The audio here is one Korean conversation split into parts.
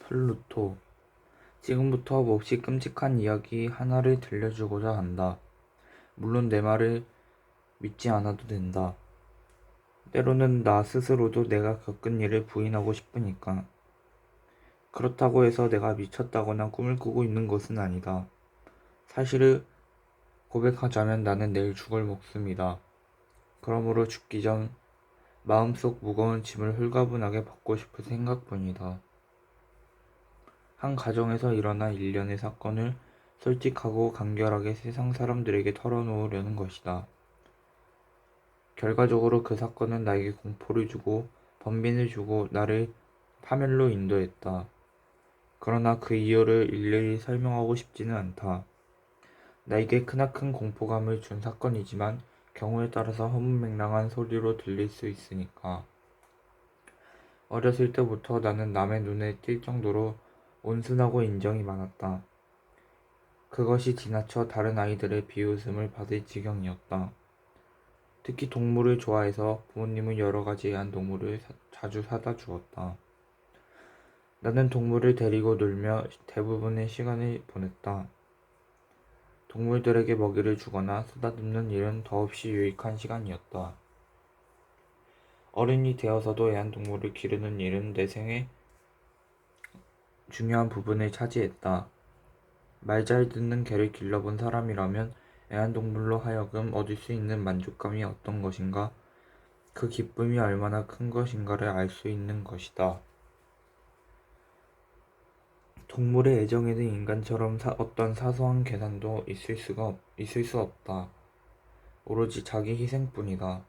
플루토, 지금부터 몹시 끔찍한 이야기 하나를 들려주고자 한다. 물론 내 말을 믿지 않아도 된다. 때로는 나 스스로도 내가 겪은 일을 부인하고 싶으니까. 그렇다고 해서 내가 미쳤다거나 꿈을 꾸고 있는 것은 아니다. 사실을 고백하자면 나는 내일 죽을 목숨이다. 그러므로 죽기 전 마음속 무거운 짐을 홀가분하게 벗고 싶은 생각뿐이다. 한 가정에서 일어난 일련의 사건을 솔직하고 간결하게 세상 사람들에게 털어놓으려는 것이다. 결과적으로 그 사건은 나에게 공포를 주고 번민을 주고 나를 파멸로 인도했다. 그러나 그 이유를 일일이 설명하고 싶지는 않다. 나에게 크나큰 공포감을 준 사건이지만 경우에 따라서 허무맹랑한 소리로 들릴 수 있으니까. 어렸을 때부터 나는 남의 눈에 띌 정도로 온순하고 인정이 많았다. 그것이 지나쳐 다른 아이들의 비웃음을 받을 지경이었다. 특히 동물을 좋아해서 부모님은 여러 가지 애완동물을 자주 사다 주었다. 나는 동물을 데리고 놀며 대부분의 시간을 보냈다. 동물들에게 먹이를 주거나 쓰다듬는 일은 더없이 유익한 시간이었다. 어른이 되어서도 애완동물을 기르는 일은 내 생의 중요한 부분을 차지했다. 말 잘 듣는 개를 길러본 사람이라면 애완동물로 하여금 얻을 수 있는 만족감이 어떤 것인가, 그 기쁨이 얼마나 큰 것인가를 알 수 있는 것이다. 동물의 애정에는 인간처럼 어떤 사소한 계산도 있을 수 없다. 오로지 자기 희생뿐이다.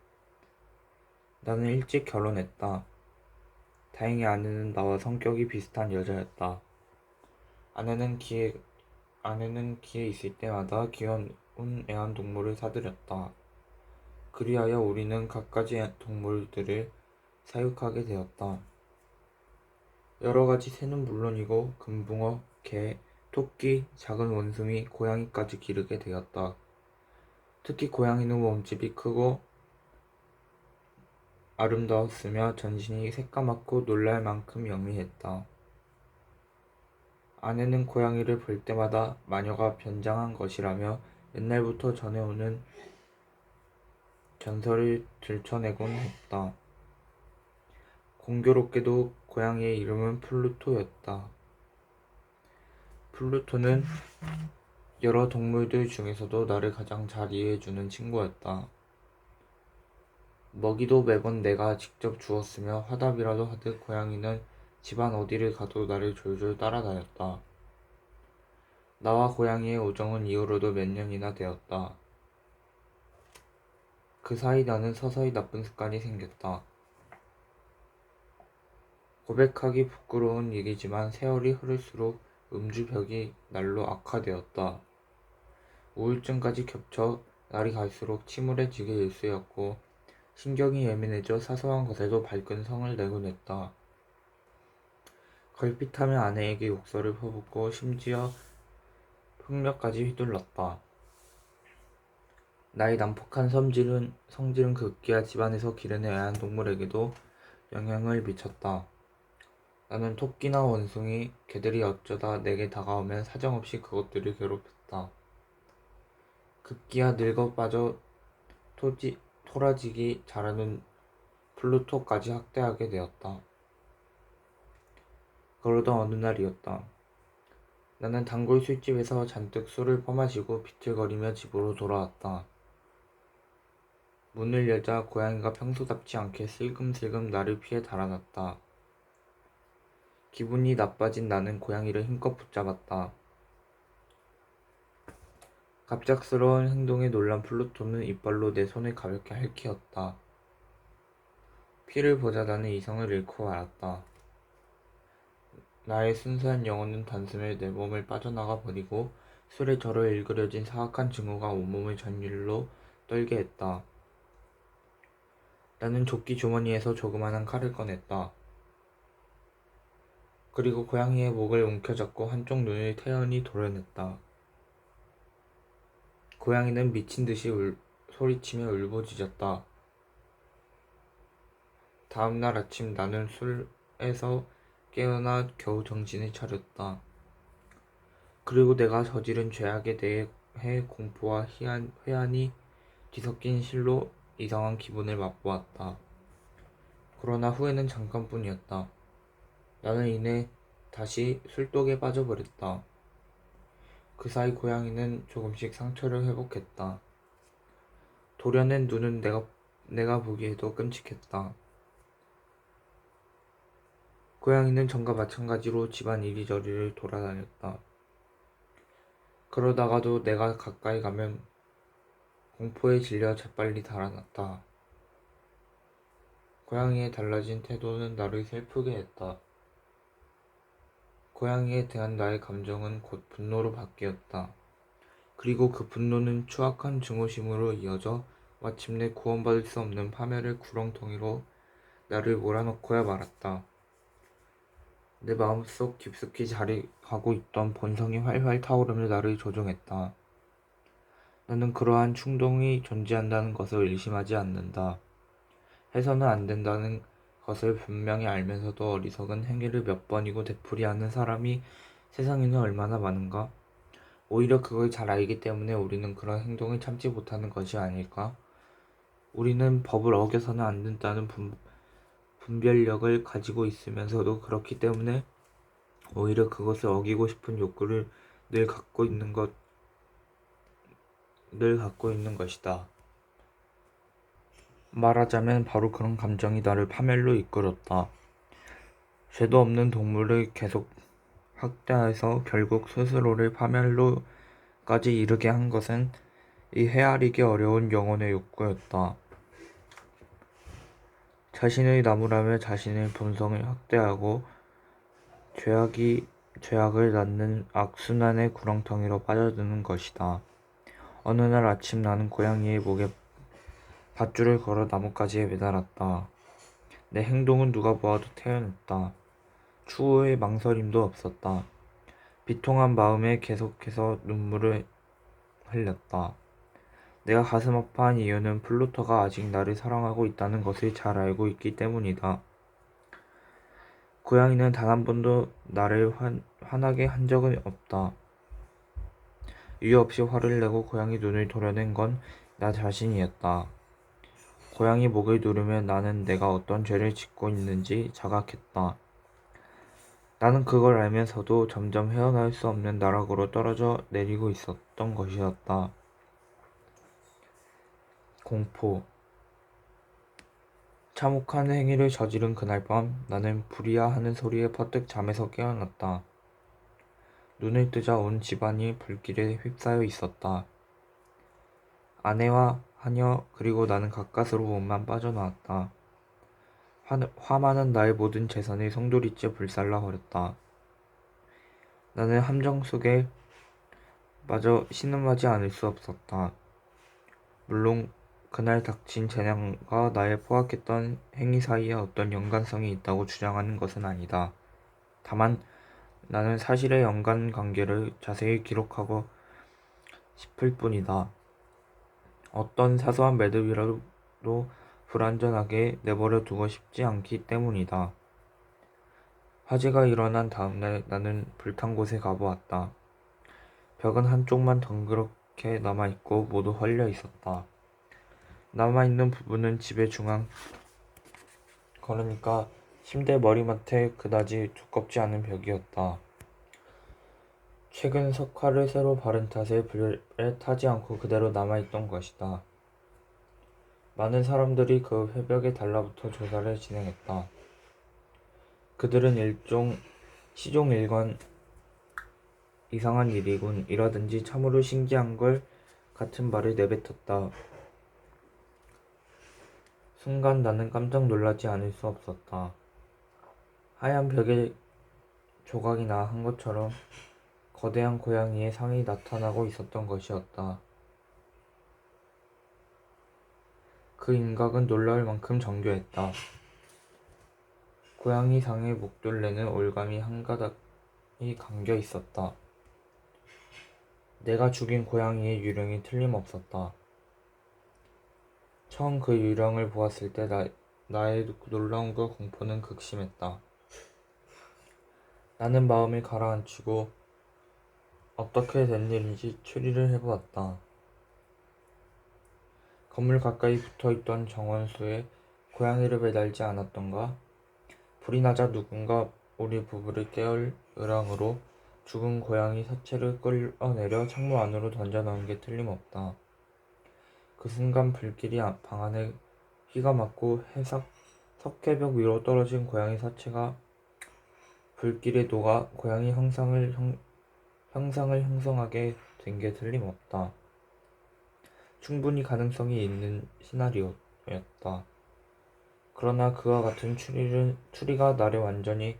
나는 일찍 결혼했다. 다행히 아내는 나와 성격이 비슷한 여자였다. 아내는 기회 있을 때마다 귀여운 애완동물을 사들였다. 그리하여 우리는 갖가지 동물들을 사육하게 되었다. 여러 가지 새는 물론이고 금붕어, 개, 토끼, 작은 원숭이, 고양이까지 기르게 되었다. 특히 고양이는 몸집이 크고 아름다웠으며 전신이 새까맣고 놀랄 만큼 영리했다. 아내는 고양이를 볼 때마다 마녀가 변장한 것이라며 옛날부터 전해오는 전설을 들춰내곤 했다. 공교롭게도 고양이의 이름은 플루토였다. 플루토는 여러 동물들 중에서도 나를 가장 잘 이해해주는 친구였다. 먹이도 매번 내가 직접 주었으며 화답이라도 하듯 고양이는 집안 어디를 가도 나를 졸졸 따라다녔다. 나와 고양이의 우정은 이후로도 몇 년이나 되었다. 그 사이 나는 서서히 나쁜 습관이 생겼다. 고백하기 부끄러운 일이지만 세월이 흐를수록 음주벽이 날로 악화되었다. 우울증까지 겹쳐 날이 갈수록 침울해지게 일쑤였고 신경이 예민해져 사소한 것에도 발끈 성을 내곤 했다. 걸핏하면 아내에게 욕설을 퍼붓고 심지어 폭력까지 휘둘렀다. 나의 난폭한 성질은 급기야 집안에서 기르는 애완동물에게도 영향을 미쳤다. 나는 토끼나 원숭이, 개들이 어쩌다 내게 다가오면 사정없이 그것들을 괴롭혔다. 급기야 늙어 빠져 토라지기 잘하는 플루토까지 학대하게 되었다. 그러던 어느 날이었다. 나는 단골 술집에서 잔뜩 술을 퍼마시고 비틀거리며 집으로 돌아왔다. 문을 열자 고양이가 평소답지 않게 슬금슬금 나를 피해 달아났다. 기분이 나빠진 나는 고양이를 힘껏 붙잡았다. 갑작스러운 행동에 놀란 플루토는 이빨로 내 손을 가볍게 핥히었다. 피를 보자 나는 이성을 잃고 말았다. 나의 순수한 영혼은 단숨에 내 몸을 빠져나가 버리고 술에 절어 일그러진 사악한 증오가 온몸을 전율로 떨게 했다. 나는 조끼 주머니에서 조그마한 칼을 꺼냈다. 그리고 고양이의 목을 움켜잡고 한쪽 눈을 태연히 도려냈다. 고양이는 미친 듯이 소리치며 울부짖었다. 다음 날 아침 나는 술에서 깨어나 겨우 정신을 차렸다. 그리고 내가 저지른 죄악에 대해 공포와 회한이 뒤섞인 실로 이상한 기분을 맛보았다. 그러나 후회는 잠깐뿐이었다. 나는 이내 다시 술독에 빠져버렸다. 그 사이 고양이는 조금씩 상처를 회복했다. 도려낸 눈은 내가 보기에도 끔찍했다. 고양이는 전과 마찬가지로 집안 이리저리를 돌아다녔다. 그러다가도 내가 가까이 가면 공포에 질려 재빨리 달아났다. 고양이의 달라진 태도는 나를 슬프게 했다. 고양이에 대한 나의 감정은 곧 분노로 바뀌었다. 그리고 그 분노는 추악한 증오심으로 이어져 마침내 구원받을 수 없는 파멸의 구렁텅이로 나를 몰아넣고야 말았다. 내 마음속 깊숙이 자리하고 있던 본성이 활활 타오르며 나를 조종했다. 나는 그러한 충동이 존재한다는 것을 의심하지 않는다. 해서는 안 된다는 것을 분명히 알면서도 어리석은 행위를 몇 번이고 되풀이하는 사람이 세상에는 얼마나 많은가? 오히려 그걸 잘 알기 때문에 우리는 그런 행동을 참지 못하는 것이 아닐까? 우리는 법을 어겨서는 안 된다는 분별력을 가지고 있으면서도 그렇기 때문에 오히려 그것을 어기고 싶은 욕구를 늘 갖고 있는 것이다. 말하자면 바로 그런 감정이 나를 파멸로 이끌었다. 죄도 없는 동물을 계속 학대해서 결국 스스로를 파멸로까지 이르게 한 것은 이 헤아리기 어려운 영혼의 욕구였다. 자신의 나무라며 자신의 본성을 학대하고 죄악을 낳는 악순환의 구렁텅이로 빠져드는 것이다. 어느 날 아침 나는 고양이의 목에 밧줄을 걸어 나뭇가지에 매달았다. 내 행동은 누가 보아도 태연했다. 추후에 망설임도 없었다. 비통한 마음에 계속해서 눈물을 흘렸다. 내가 가슴 아파한 이유는 플루토가 아직 나를 사랑하고 있다는 것을 잘 알고 있기 때문이다. 고양이는 단 한 번도 나를 화나게 한 적은 없다. 이유 없이 화를 내고 고양이 눈을 도려낸 건 나 자신이었다. 고양이 목을 누르며 나는 내가 어떤 죄를 짓고 있는지 자각했다. 나는 그걸 알면서도 점점 헤어나올 수 없는 나락으로 떨어져 내리고 있었던 것이었다. 공포. 참혹한 행위를 저지른 그날 밤 나는 불이야 하는 소리에 퍼뜩 잠에서 깨어났다. 눈을 뜨자 온 집안이 불길에 휩싸여 있었다. 아내와 하녀 그리고 나는 가까스로 몸만 빠져나왔다. 화많은 나의 모든 재산이 송두리째 불살라 버렸다. 나는 함정 속에 마저 신음하지 않을 수 없었다. 물론 그날 닥친 재난과 나의 포악했던 행위 사이에 어떤 연관성이 있다고 주장하는 것은 아니다. 다만 나는 사실의 연관관계를 자세히 기록하고 싶을 뿐이다. 어떤 사소한 매듭이라도 불완전하게 내버려 두고 싶지 않기 때문이다. 화재가 일어난 다음날 나는 불탄 곳에 가보았다. 벽은 한쪽만 덩그렇게 남아있고 모두 헐려 있었다. 남아있는 부분은 집의 중앙, 그러니까 침대 머리맡에 그다지 두껍지 않은 벽이었다. 최근 석화를 새로 바른 탓에 불에 타지 않고 그대로 남아있던 것이다. 많은 사람들이 그 회벽에 달라붙어 조사를 진행했다. 그들은 일종 시종일관 이상한 일이군 이라든지 참으로 신기한 걸 같은 말을 내뱉었다. 순간 나는 깜짝 놀라지 않을 수 없었다. 하얀 벽에 조각이나 한 것처럼 거대한 고양이의 상이 나타나고 있었던 것이었다. 그 인각은 놀라울 만큼 정교했다. 고양이 상의 목둘레는 올가미 한 가닥이 감겨 있었다. 내가 죽인 고양이의 유령이 틀림없었다. 처음 그 유령을 보았을 때 나의 놀라움과 공포는 극심했다. 나는 마음을 가라앉히고 어떻게 된 일인지 추리를 해보았다. 건물 가까이 붙어있던 정원수에 고양이를 매달지 않았던가? 불이 나자 누군가 우리 부부를 깨울 의랑으로 죽은 고양이 사체를 끌어내려 창문 안으로 던져넣은 게 틀림없다. 그 순간 불길이 방 안에 휘가 맞고 석회벽 위로 떨어진 고양이 사체가 불길에 녹아 고양이 형상을 형성하게 된 게 틀림없다. 충분히 가능성이 있는 시나리오였다. 그러나 그와 같은 추리가 나를 완전히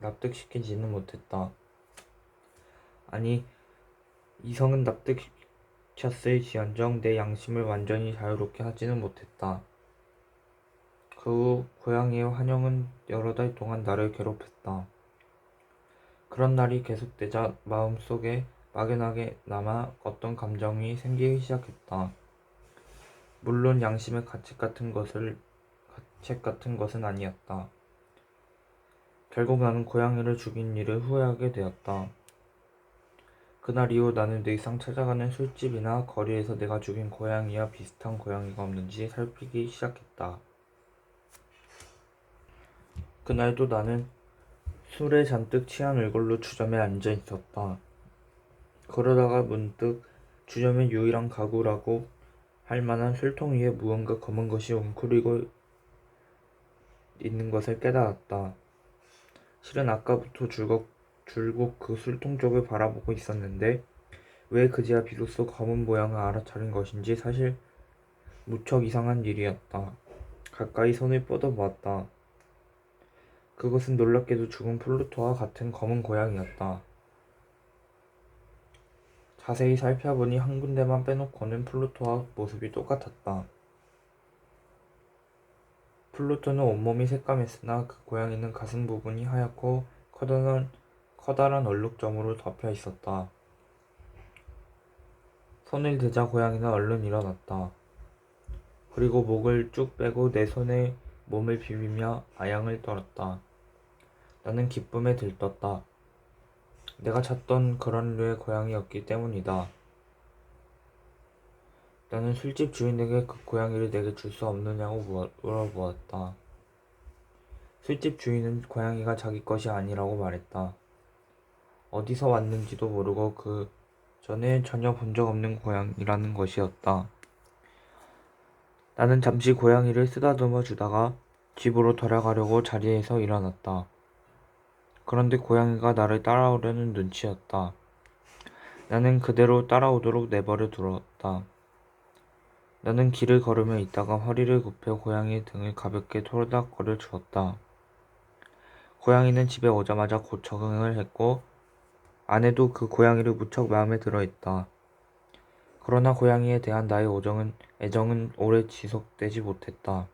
납득시키지는 못했다. 아니, 이성은 납득시켰을지언정 내 양심을 완전히 자유롭게 하지는 못했다. 그 후 고양이의 환영은 여러 달 동안 나를 괴롭혔다. 그런 날이 계속되자 마음속에 막연하게 남아 어떤 감정이 생기기 시작했다. 물론 양심의 가책 같은 것은 아니었다. 결국 나는 고양이를 죽인 일을 후회하게 되었다. 그날 이후 나는 늘상 찾아가는 술집이나 거리에서 내가 죽인 고양이와 비슷한 고양이가 없는지 살피기 시작했다. 그날도 나는 술에 잔뜩 취한 얼굴로 주점에 앉아 있었다. 그러다가 문득 주점의 유일한 가구라고 할 만한 술통 위에 무언가 검은 것이 웅크리고 있는 것을 깨달았다. 실은 아까부터 줄곧 그 술통 쪽을 바라보고 있었는데 왜 그제야 비로소 검은 모양을 알아차린 것인지 사실 무척 이상한 일이었다. 가까이 손을 뻗어보았다. 그것은 놀랍게도 죽은 플루토와 같은 검은 고양이였다. 자세히 살펴보니 한 군데만 빼놓고는 플루토와 모습이 똑같았다. 플루토는 온몸이 새까맸으나 그 고양이는 가슴 부분이 하얗고 커다란 얼룩점으로 덮여 있었다. 손을 대자 고양이는 얼른 일어났다. 그리고 목을 쭉 빼고 내 손에 몸을 비비며 아양을 떨었다. 나는 기쁨에 들떴다. 내가 찾던 그런 류의 고양이였기 때문이다. 나는 술집 주인에게 그 고양이를 내게 줄 수 없느냐고 물어보았다. 술집 주인은 고양이가 자기 것이 아니라고 말했다. 어디서 왔는지도 모르고 그 전에 전혀 본 적 없는 고양이라는 것이었다. 나는 잠시 고양이를 쓰다듬어 주다가 집으로 돌아가려고 자리에서 일어났다. 그런데 고양이가 나를 따라오려는 눈치였다. 나는 그대로 따라오도록 내버려 두었다. 나는 길을 걸으며 있다가 허리를 굽혀 고양이의 등을 가볍게 토닥거려 주었다. 고양이는 집에 오자마자 곧 적응을 했고 아내도 그 고양이를 무척 마음에 들어 했다. 그러나 고양이에 대한 나의 애정은 오래 지속되지 못했다.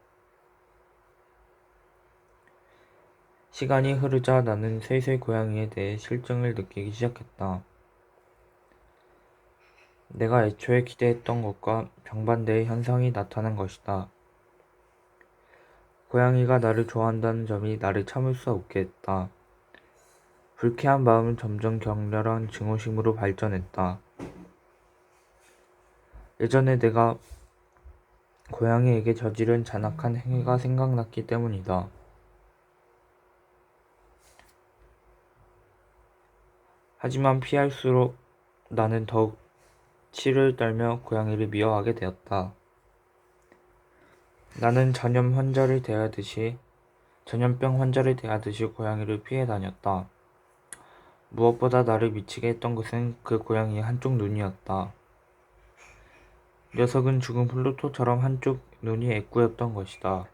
시간이 흐르자 나는 슬슬 고양이에 대해 실증을 느끼기 시작했다. 내가 애초에 기대했던 것과 정반대의 현상이 나타난 것이다. 고양이가 나를 좋아한다는 점이 나를 참을 수 없게 했다. 불쾌한 마음은 점점 격렬한 증오심으로 발전했다. 예전에 내가 고양이에게 저지른 잔악한 행위가 생각났기 때문이다. 하지만 피할수록 나는 더욱 치를 떨며 고양이를 미워하게 되었다. 나는 전염병 환자를 대하듯이 고양이를 피해 다녔다. 무엇보다 나를 미치게 했던 것은 그 고양이의 한쪽 눈이었다. 녀석은 죽은 플루토처럼 한쪽 눈이 애꾸였던 것이다.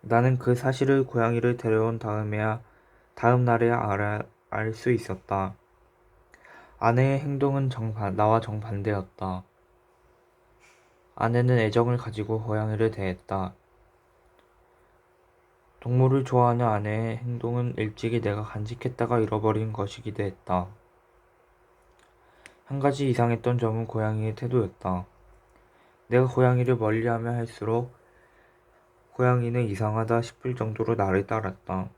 나는 그 사실을 고양이를 데려온 다음 날에야 알 수 있었다. 아내의 행동은 나와 정반대였다. 아내는 애정을 가지고 고양이를 대했다. 동물을 좋아하는 아내의 행동은 일찍이 내가 간직했다가 잃어버린 것이기도 했다. 한 가지 이상했던 점은 고양이의 태도였다. 내가 고양이를 멀리하면 할수록 고양이는 이상하다 싶을 정도로 나를 따랐다.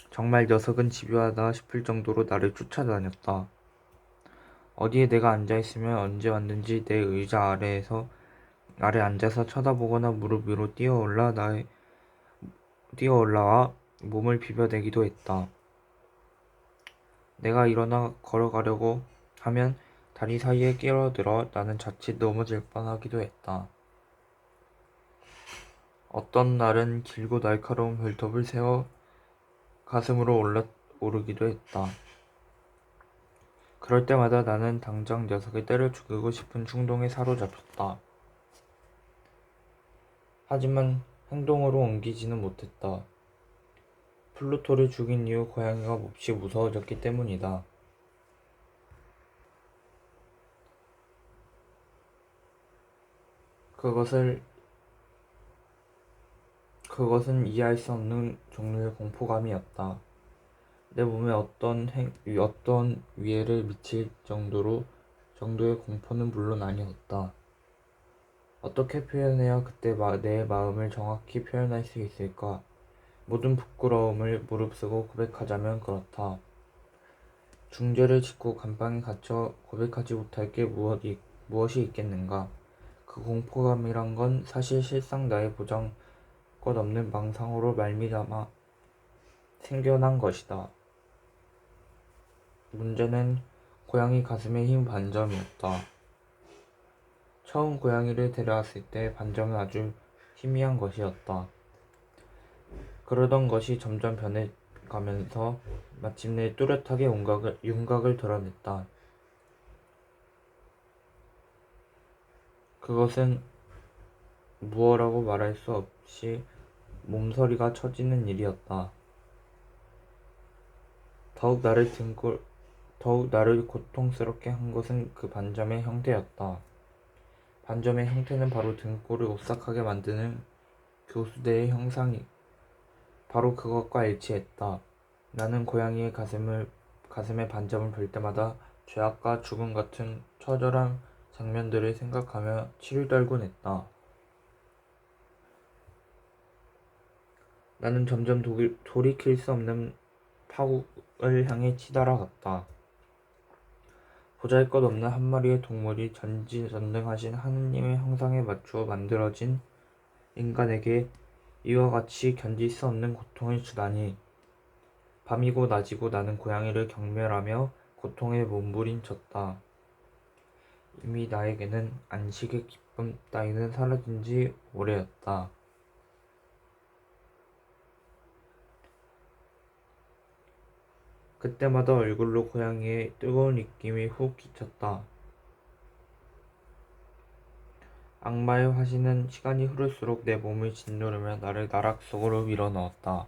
정말 녀석은 집요하다 싶을 정도로 나를 쫓아다녔다. 어디에 내가 앉아있으면 언제 왔는지 내 의자 아래 앉아서 쳐다보거나 무릎 위로 뛰어올라와 몸을 비벼대기도 했다. 내가 일어나 걸어가려고 하면 다리 사이에 끼어들어 나는 자칫 넘어질 뻔하기도 했다. 어떤 날은 길고 날카로운 발톱을 세워 가슴으로 오르기도 했다. 그럴 때마다 나는 당장 녀석을 때려 죽이고 싶은 충동에 사로잡혔다. 하지만 행동으로 옮기지는 못했다. 플루토를 죽인 이후 고양이가 몹시 무서워졌기 때문이다. 그것은 이해할 수 없는 종류의 공포감이었다. 내 몸에 어떤 위해를 미칠 정도의 공포는 물론 아니었다. 어떻게 표현해야 그때 내 마음을 정확히 표현할 수 있을까? 모든 부끄러움을 무릅쓰고 고백하자면 그렇다. 중죄를 짓고 감방에 갇혀 고백하지 못할 게 무엇이 있겠는가? 그 공포감이란 건 사실 실상 나의 보장것 없는 망상으로 말미암아 생겨난 것이다. 문제는 고양이 가슴에 흰 반점이었다. 처음 고양이를 데려왔을 때 반점은 아주 희미한 것이었다. 그러던 것이 점점 변해가면서 마침내 뚜렷하게 윤곽을 드러냈다. 그것은 무어라고 말할 수 없이 몸서리가 쳐지는 일이었다. 더욱 나를 고통스럽게 한 것은 그 반점의 형태였다. 반점의 형태는 바로 등골을 오싹하게 만드는 교수대의 형상이 바로 그것과 일치했다. 나는 고양이의 가슴에 반점을 볼 때마다 죄악과 죽음 같은 처절한 장면들을 생각하며 치를 떨곤 했다. 나는 점점 돌이킬 수 없는 파국을 향해 치달아갔다. 보잘것없는 한 마리의 동물이 전지전능하신 하느님의 형상에 맞추어 만들어진 인간에게 이와 같이 견딜 수 없는 고통을 주다니. 밤이고 낮이고 나는 고양이를 경멸하며 고통에 몸부림쳤다. 이미 나에게는 안식의 기쁨 따위는 사라진 지 오래였다. 그때마다 얼굴로 고양이의 뜨거운 입김이 훅 끼쳤다. 악마의 화신은 시간이 흐를수록 내 몸을 짓누르며 나를 나락 속으로 밀어넣었다.